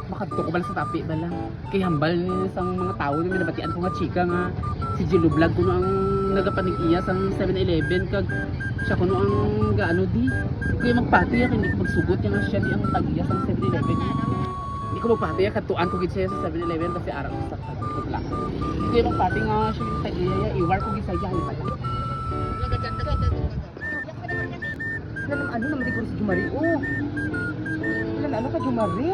makadto ko bala sa tapi bala. Kay hambal sa mga tao na minabatian ko nga chika nga si Jello Vlog kuno ang nagapanig-iya sa 7-Eleven kag siya kuno ang gaano di. Kaya magpati ya hindi ko magsugot nga siya di ang tag-iya sa 7-Eleven. Hindi ko magpati ya katuan ko gid siya sa 7-Eleven kasi araw sa pagla. Kaya magpati nga siya sa tag-iya iwar ko gid sa iya pala. Ano naman di ko si Jumari, oh. Ano ka Jumari?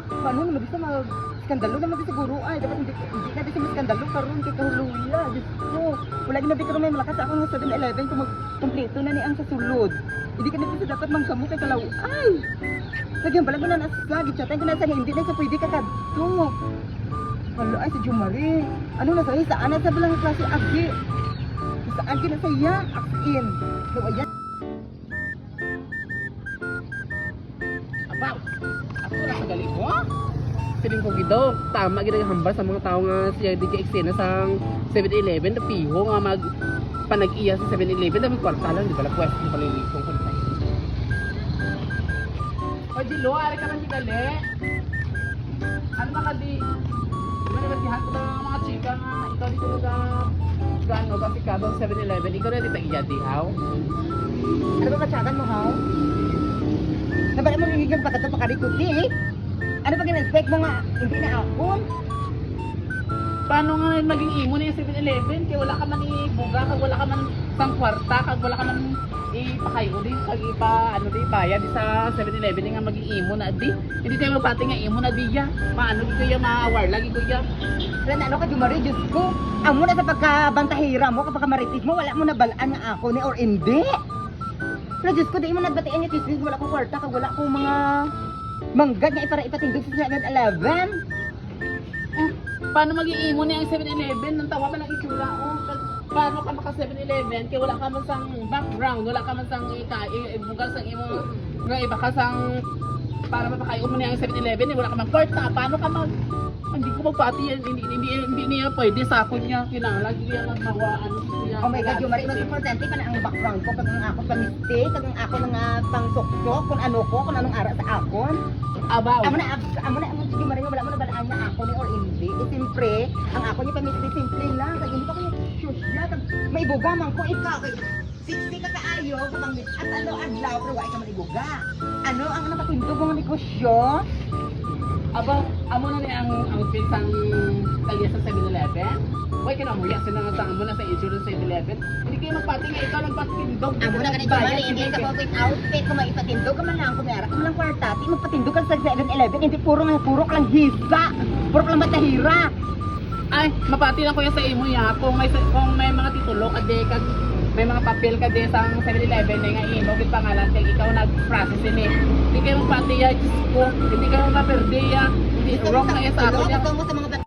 Paano naman di sa mga skandalo naman di siguro ay dapat hindi ka di sa mga skandalo karon kay kahuluya. Diyos ko, wala ginabi ka may malakas ako ng 7-Eleven kung magkompleto na ni ang sa sulod. Hindi ka na di sa dapat mangsamu kay kalaw. Ay! Lagyan pala ko na nasagi chatay ko na sa hindi na sa pwede ka kadto. Wala ay si Jumari. Ano na sa saan na sa bilang klase agi? Saan ka na sa iya? Akin. So ayan. Abaw! Ako na sa galing ko. Feeling ko gido, tama gid ang hambal sa mga tao nga siya di ka eksena sa 7-Eleven na piho nga mag panag-iya sa 7-Eleven na kwarta lang di ba la question pala yung kung kunta. O Jilo, ari ka man si Dali. Ano ba ka di? Manibatihan ko ng mga chika nga ikaw dito na gaano kasi ka ba 7-Eleven ikaw na di ta-iya di haw? Ano ba katsyakan mo, ha? Nabalay mo niligan pa kato pakarikuti, eh? Ano pa gina-expect mo nga, hindi na ako? Paano nga maging imo na yung 7-Eleven? Kaya wala ka man ibuga, kag wala ka man sang kwarta, kag wala ka man ipakayo din, kag ano di bayad sa 7-Eleven nga maging imo na di. Hindi tayo magpati nga imo na di ya. Maano di ko ya, ma-awar lagi ko ya. Ren, ano ka, Jumari, Diyos ko? Amo na sa pagkabantahira mo, kapag maritis mo, wala mo na balaan nga ako ni or hindi. Pero Diyos ko, di mo nagbatian yung tisnis, wala kong kwarta, kag wala kong mga manggad nga ipara ipatindog sa 7-Eleven. Paano maging imo na yung 7-Eleven? Nang tawa pa ng itsura, paano ka maka 7-Eleven? Kaya wala ka man sang background, wala ka man sang ibugal sang imo, nga iba ka sang para mapakayo mo na yung 7-Eleven, wala ka man kwarta, paano ka mag hindi ko magpati yan, hindi niya pwede sa ako niya, kinalagi niya magmawaan niya. Oh my God, Jumari, mas importante pa na ang background ko, kag ang ako pa-mistake, kag ang ako nga pang-soksok, kung ano ko, kung anong ara sa akon. Abaw. Amo na, Jumari, wala mo na balaan nga ako ni or hindi. Eh, siyempre, ang ako niya pa-mistake, simple lang, kag hindi pa ko yung shoes niya, kag may ibuga man ko, ikaw, kay 60 ka kaayo, kung at ano, adlaw, pero wala ka man ibuga. Ano, ang napatindog mga negosyo? Aba, amo na ni ang outfit sang talya sa 7-Eleven. Why ka na mo ya sila nga mo na sa insurance sa 7-Eleven. Hindi kayo magpati nga ikaw nagpatindog. Amo na ganito ba, hindi ka pa with outfit, kung maipatindog ka man lang, kung mayara ka man lang kwarta, di magpatindog ka sa 7-Eleven, hindi puro lang hisa, puro lang matahira. Ay, mapati lang ko ya sa imo ya. Kung may mga titulo ka de kag may mga papel ka de sa 7-Eleven nga imo gid pangalan kay ikaw nag-process ini. Hindi kayo magpati ya, Diyos ko. Hindi kayo maperde ya. Hindi wrong na ya sa ako ya. Gusto mo sa mga